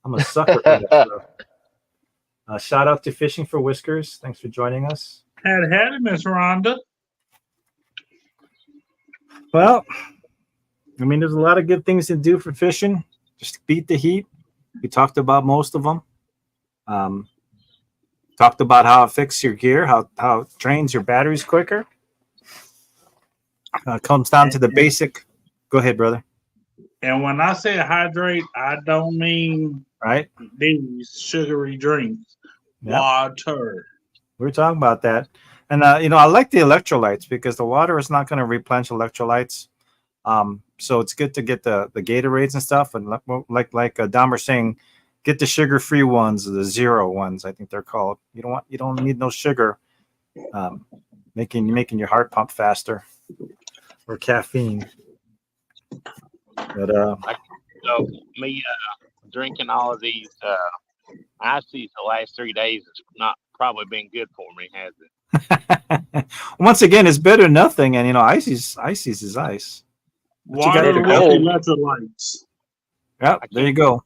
S1: I'm a sucker for that stuff. Shout out to Fishing for Whiskers. Thanks for joining us.
S5: Had it, Miss Rhonda.
S1: Well, I mean, there's a lot of good things to do for fishing. Just beat the heat. We talked about most of them. Talked about how it fixes your gear, how it drains your batteries quicker. Comes down to the basic. Go ahead, brother.
S5: And when I say hydrate, I don't mean these sugary drinks. Yep. Water.
S1: We were talking about that. And, I like the electrolytes because the water is not going to replenish electrolytes. So it's good to get the Gatorades and stuff. And like Dahmer saying, get the sugar-free ones, the zero ones, I think they're called. You don't need no sugar, making your heart pump faster, or caffeine. But
S4: drinking all of these ices the last 3 days has not probably been good for me, has it?
S1: Once again, it's better than nothing, and ices is ice.
S5: Water with electrolytes.
S1: Yep, there you go.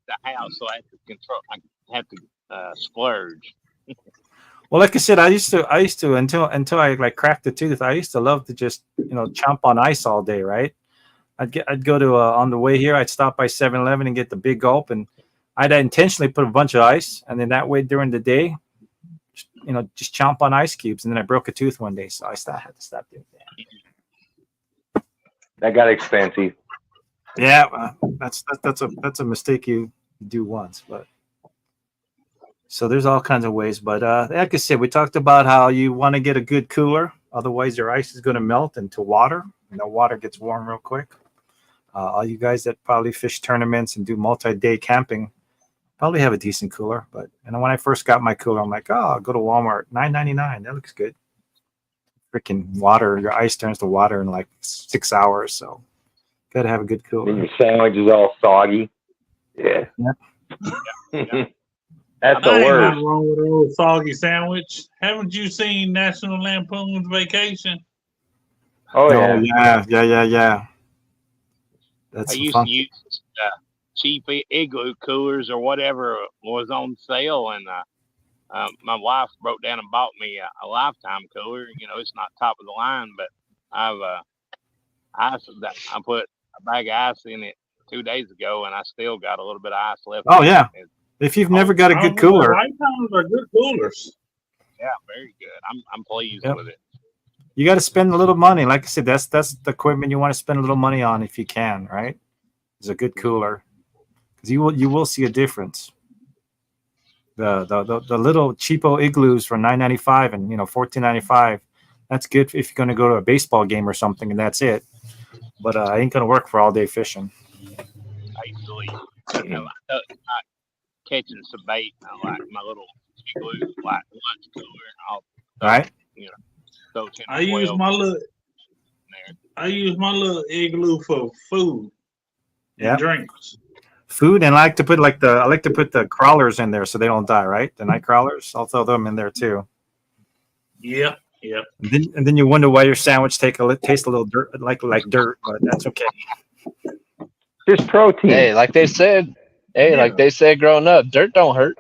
S4: The house, so I have to control. I have to splurge.
S1: Well, like I said, I used to until I cracked the tooth. I used to love to just chomp on ice all day, right? I'd go to on the way here. I'd stop by 7-Eleven and get the big gulp, and I'd intentionally put a bunch of ice, and then that way during the day, just chomp on ice cubes. And then I broke a tooth one day, so I had to stop doing that.
S3: That got expensive.
S1: Yeah, that's a mistake you do once, but so there's all kinds of ways. But like I said, we talked about how you want to get a good cooler, otherwise your ice is going to melt into water, and the water gets warm real quick. All you guys that probably fish tournaments and do multi-day camping probably have a decent cooler. But when I first got my cooler, I'm like, oh, I'll go to Walmart, $9.99. That looks good. Freaking water, your ice turns to water in like 6 hours. So gotta have a good cooler.
S3: And your sandwich is all soggy. Yeah. That's the
S5: Ain't
S3: worst.
S5: nothing wrong with an old soggy sandwich. Haven't you seen National Lampoon's Vacation?
S3: Oh yeah.
S1: Yeah. That's
S4: I used
S1: fun.
S4: to use cheap igloo coolers or whatever was on sale, and my wife broke down and bought me a lifetime cooler. It's not top of the line, but I put a bag of ice in it 2 days ago, and I still got a little bit of ice left.
S1: Oh yeah. If you've never got a good cooler,
S5: Lifetimes are good coolers.
S4: Yeah, very good. I'm pleased with it.
S1: You got to spend a little money. Like I said, that's the equipment you want to spend a little money on if you can, right? It's a good cooler, because you will see a difference. The little cheapo igloos for $9.95 and $14.95. That's good if you're going to go to a baseball game or something, and that's it. But I ain't going to work for all day fishing.
S4: I usually, not catching some bait. I like my little igloo, like lunch cooler.
S1: Right.
S5: I use my little igloo for food and drinks.
S1: Food, and I like to put the crawlers in there so they don't die, right? The night crawlers, I'll throw them in there too.
S5: Yep.
S1: And then you wonder why your sandwich tastes a little dirt, like dirt, but that's okay.
S3: Just protein.
S2: Hey, like they said growing up, dirt don't hurt.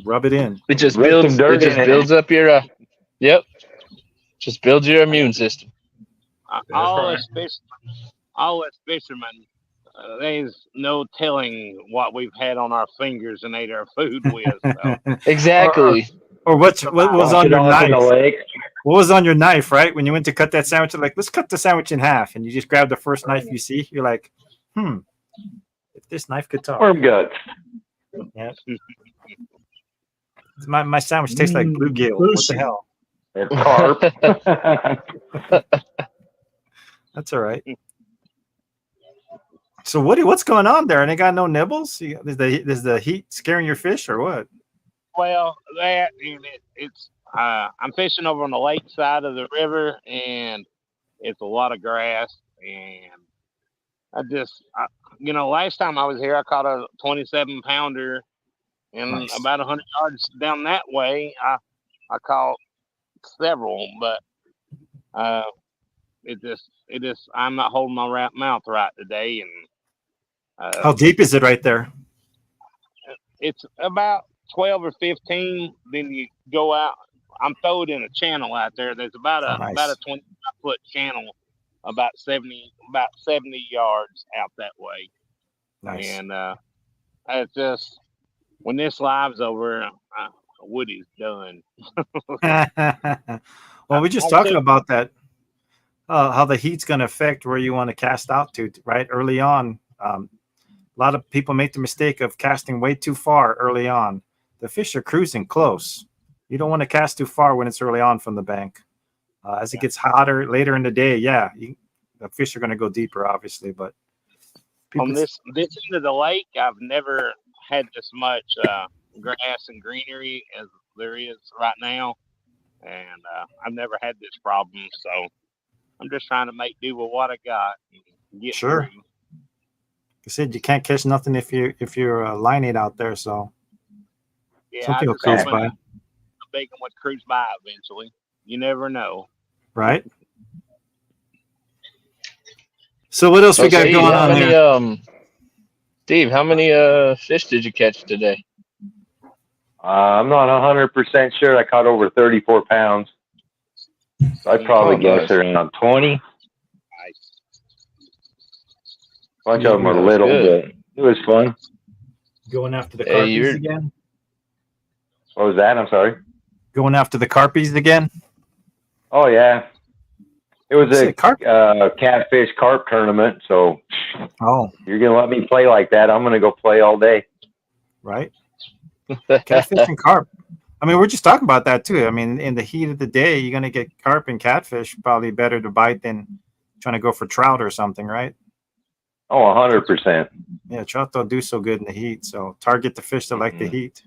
S1: Rub it in.
S2: It just builds up your just builds your immune system.
S4: All us fishermen, there's no telling what we've had on our fingers and ate our food with. So.
S2: Exactly.
S1: Or what was on your knife? What was on your knife, right? When you went to cut that sandwich, you're like, let's cut the sandwich in half, and you just grab the first knife you see. You're like, if this knife could talk.
S3: Worm guts.
S1: Yeah. My sandwich tastes like bluegill. What the hell?
S3: It's carp.
S1: That's all right. So what's going on there? And they got no nibbles? Is the heat scaring your fish or what?
S4: Well, it's I'm fishing over on the lake side of the river, and it's a lot of grass. And last time I was here, I caught a 27-pounder, and about 100 yards down that way, I caught several, but I'm not holding my mouth right today. And
S1: how deep is it right there?
S4: It's about 12 or 15. Then you go out. I'm throwing in a channel out there. There's about a 25-foot channel, about 70 yards out that way.
S1: Nice.
S4: And it's just when this live's over, Woody's done.
S1: Well, we're just talking about that. How the heat's going to affect where you want to cast out to, right? Early on, a lot of people make the mistake of casting way too far early on. The fish are cruising close. You don't want to cast too far when it's early on from the bank. As it gets hotter later in the day, the fish are going to go deeper, obviously. But
S4: on this end of the lake, I've never had this much grass and greenery as there is right now, and I've never had this problem. So I'm just trying to make do with what I got. And get
S1: sure.
S4: through.
S1: You said you can't catch nothing if you're lining out there, so something will cruise by.
S4: A big one would cruise by eventually. You never know,
S1: right? So what else we got going on here?
S2: Steve, how many fish did you catch today?
S3: I'm not 100% sure. I caught over 34 pounds. So I'd probably guess around 20.
S4: Nice.
S3: A bunch of them were little, but it was fun.
S1: Going after the
S2: Hey,
S1: carpies again?
S3: What was that? I'm sorry.
S1: Going after the carpies again?
S3: Oh yeah, it was a
S1: carp?
S3: catfish carp tournament. So, you're gonna let me play like that? I'm gonna go play all day.
S1: Right. Catfish and carp. I mean, we're just talking about that too. I mean, in the heat of the day, you're gonna get carp and catfish. Probably better to bite than trying to go for trout or something, right?
S3: Oh, 100%.
S1: Yeah, trout don't do so good in the heat. So target the fish that like the heat.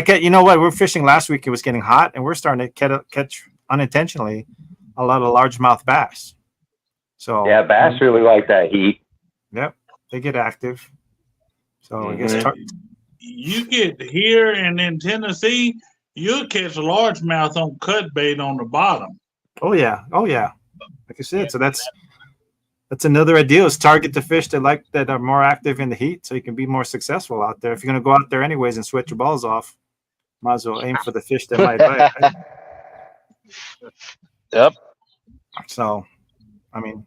S1: You know what? We're fishing last week. It was getting hot, and we're starting to catch unintentionally a lot of largemouth bass. So
S3: yeah, bass really like that heat.
S1: Yep, they get active. So I guess
S5: you get here and in Tennessee, you'll catch a largemouth on cut bait on the bottom.
S1: Oh yeah. Like I said, so that's another idea is target the fish that are more active in the heat, so you can be more successful out there. If you're gonna go out there anyways and sweat your balls off, might as well aim for the fish that might bite. Right?
S2: Yep.
S1: So, I mean,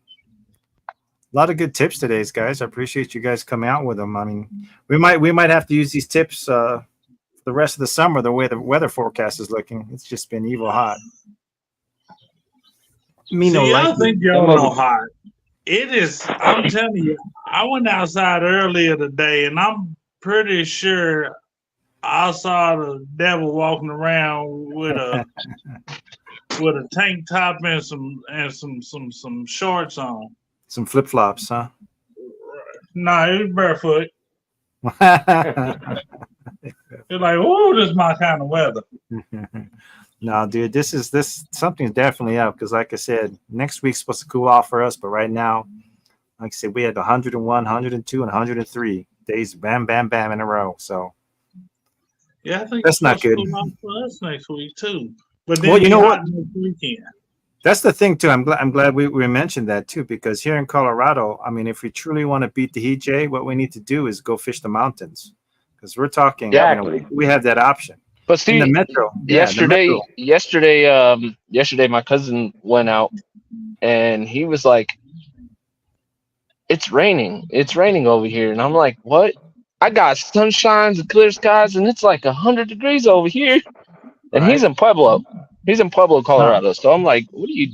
S1: a lot of good tips today, guys. I appreciate you guys coming out with them. I mean, we might have to use these tips the rest of the summer. The way the weather forecast is looking, it's just been evil hot.
S5: I think y'all know hot. It is. I'm telling you, I went outside earlier today, and I'm pretty sure I saw the devil walking around with a tank top and some shorts on.
S1: Some flip flops, huh?
S5: No, he was barefoot. It's like, oh, this is my kind of weather.
S1: No, dude, something's definitely up because, like I said, next week's supposed to cool off for us, but right now, like I said, we had 101, 102, and 103 days, bam, bam, bam, in a row. So,
S5: yeah, I think
S1: that's not good.
S5: Cool off for us next week too. But then,
S1: well, you know what?
S5: Next weekend.
S1: That's the thing too. I'm glad we mentioned that too, because here in Colorado, I mean, if we truly want to beat the heat, Jay, what we need to do is go fish the mountains, because we're talking.
S3: Exactly.
S1: We have that option.
S2: But see,
S1: in the metro.
S2: Yesterday, my cousin went out, and he was like, "It's raining. It's raining over here." And I'm like, "What?" I got sunshines and clear skies, and it's like 100 degrees over here. And he's in Pueblo. He's in Pueblo, Colorado. So I'm like, "What are you?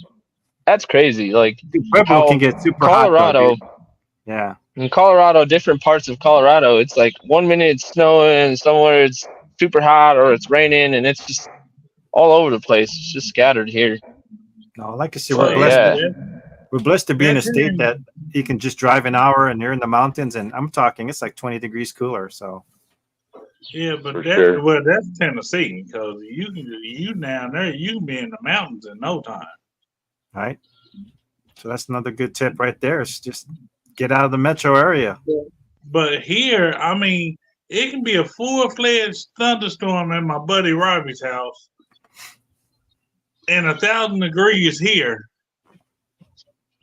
S2: That's crazy!" Like
S1: Pueblo can get super
S2: Colorado.
S1: hot, though, yeah.
S2: In Colorado, different parts of Colorado, it's like 1 minute it's snowing, somewhere it's super hot, or it's raining, and it's just all over the place. It's just scattered here.
S1: No, like I said, we're blessed to be in a state that you can just drive an hour and you're in the mountains, and I'm talking it's like 20 degrees cooler. So
S5: yeah, but that's Tennessee, because you down there, you can be in the mountains in no time.
S1: Right. So that's another good tip right there. Is just get out of the metro area.
S5: But here, I mean, it can be a full-fledged thunderstorm at my buddy Robbie's house, and 1,000 degrees here,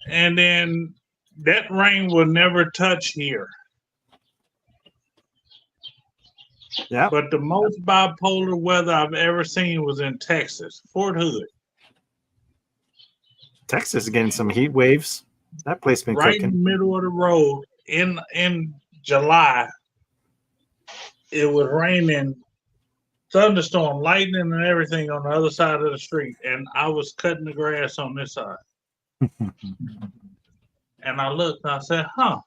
S5: and then that rain will never touch here.
S1: Yeah.
S5: But the most bipolar weather I've ever seen was in Texas, Fort Hood.
S1: Texas is getting some heat waves. That place been
S5: right
S1: cooking.
S5: in the middle of the road in July. It was raining, thunderstorm, lightning, and everything on the other side of the street, and I was cutting the grass on this side. And I looked and I said, "Huh."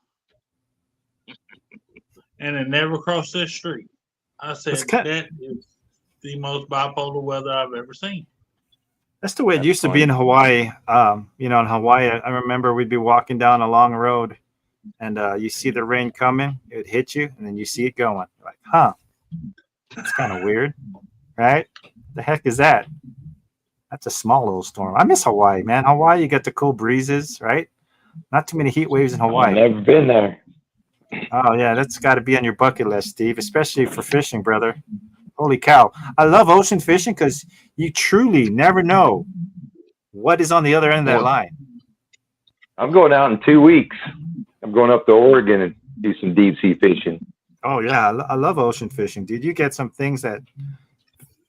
S5: And it never crossed this street. I said, that is the most bipolar weather I've ever seen.
S1: That's the way it used to be in Hawaii. In Hawaii, I remember we'd be walking down a long road, and you see the rain coming, it would hit you, and then you see it going. Like, huh? That's kind of weird, right? The heck is that? That's a small little storm. I miss Hawaii, man. Hawaii, you get the cool breezes, right? Not too many heat waves in Hawaii.
S3: I've never been there.
S1: Oh yeah, that's got to be on your bucket list, Steve, especially for fishing, brother. Holy cow. I love ocean fishing because you truly never know what is on the other end of that line.
S3: I'm going out in 2 weeks. I'm going up to Oregon and do some deep sea fishing.
S1: Oh, yeah. I love ocean fishing, dude. You get some things that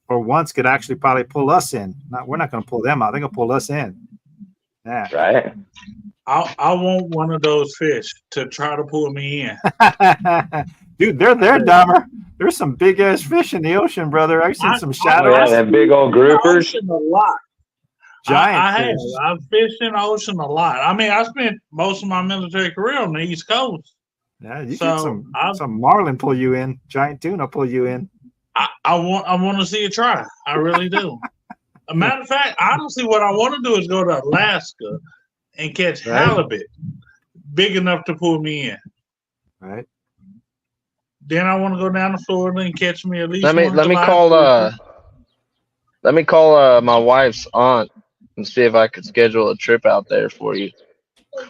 S1: for once could actually probably pull us in. We're not going to pull them out. They're going to pull us in. Yeah.
S5: I want one of those fish to try to pull me in.
S1: Dude, they're there, Dahmer. There's some big ass fish in the ocean, brother. I've seen some shadows.
S3: Oh, yeah, that big old groupers.
S5: A lot.
S1: Giant
S5: I have.
S1: fish.
S5: I've fished in the ocean a lot. I mean, I spent most of my military career on the East Coast.
S1: Yeah, you get some marlin pull you in, giant tuna pull you in.
S5: I want to see it try. I really do. A matter of fact, honestly, what I want to do is go to Alaska and catch halibut big enough to pull me in.
S1: Right.
S5: Then I want to go down to Florida and catch me at least.
S2: Let me call my wife's aunt and see if I could schedule a trip out there for you.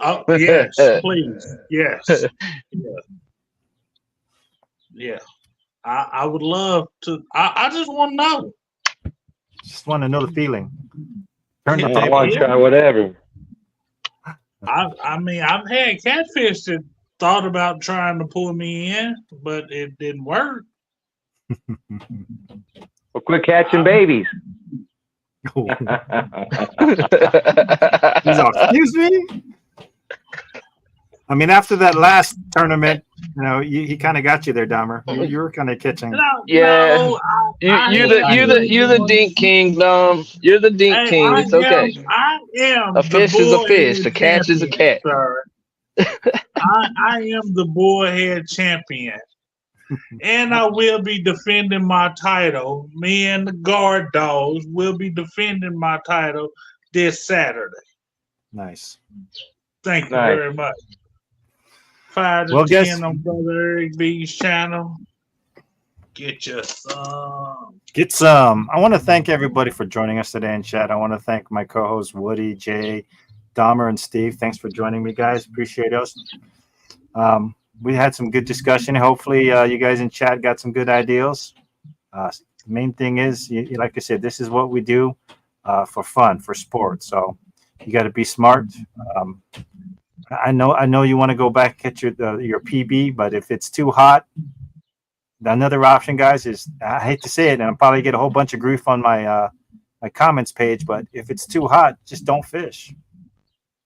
S5: Oh yes, please. Yes. Yeah. I would love to. I just want to know.
S1: Just want to know the feeling. Turn the table.
S3: I want to try whatever.
S5: I mean, I've had catfish that thought about trying to pull me in, but it didn't work.
S3: Well, quit catching babies.
S1: He's all, excuse me? I mean, after that last tournament, you know, he kind of got you there, Dahmer. You were kind of catching.
S2: Yeah, you're the dink king, Dom. You're the dink king. It's okay.
S5: I am.
S2: A fish is a fish. A catch is a catch.
S5: I am the bullhead champion, and I will be defending my title. Me and the guard dogs will be defending my title this Saturday.
S1: Nice.
S5: Thank you very much. 5 to 10 on Brother Eric B's channel. Get you some.
S1: Get some. I want to thank everybody for joining us today in chat. I want to thank my co-hosts Woody, Jay, Dahmer, and Steve. Thanks for joining me, guys. Appreciate us. We had some good discussion. Hopefully, you guys in chat got some good ideas. The main thing is, like I said, this is what we do for fun, for sport. So you got to be smart. I know you want to go back and catch your PB, but if it's too hot, another option, guys, is, I hate to say it, and I'll probably get a whole bunch of grief on my my comments page, but if it's too hot, just don't fish.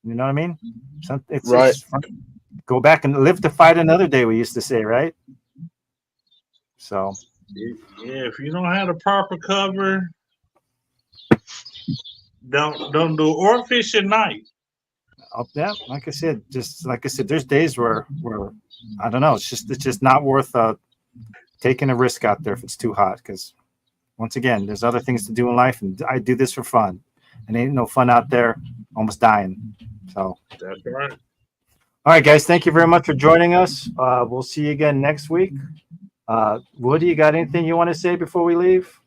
S1: You know what I mean? It's go back and live to fight another day, we used to say, right? So
S5: yeah, if you don't have the proper cover, don't do, or fish at night.
S1: Yeah, like I said, there's days where I don't know, it's just not worth taking a risk out there if it's too hot, because once again, there's other things to do in life, and I do this for fun, and ain't no fun out there almost dying. So
S5: that's right.
S1: All right, guys, thank you very much for joining us. We'll see you again next week. Woody, you got anything you want to say before we leave?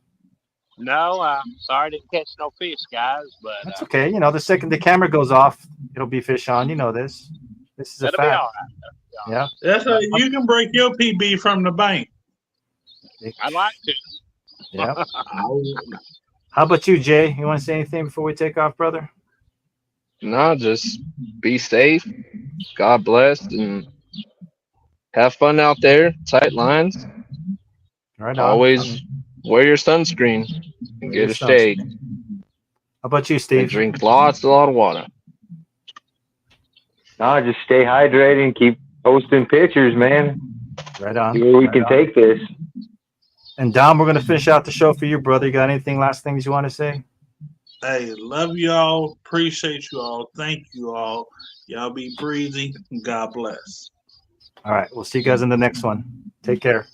S4: No, sorry I didn't catch no fish, guys, but
S1: that's okay. You know, the second the camera goes off, it'll be fish on. You know this. This is a fact.
S4: Be all right.
S1: Yeah.
S5: That's you can break your PB from the bank.
S4: I'd like to.
S1: Yeah. How about you, Jay? You want to say anything before we take off, brother?
S2: No, just be safe. God bless, and have fun out there. Tight lines.
S1: Right on.
S2: Always wear your sunscreen and get a shade.
S1: How about you, Steve?
S2: And drink a lot of water.
S3: No, just stay hydrated and keep posting pictures, man.
S1: Right on.
S3: See where we can take this.
S1: And Dom, we're going to finish out the show for you, brother. You got anything, last things you want to say?
S5: Hey, love y'all. Appreciate you all. Thank you all. Y'all be breezy. God bless.
S1: All right. We'll see you guys in the next one. Take care.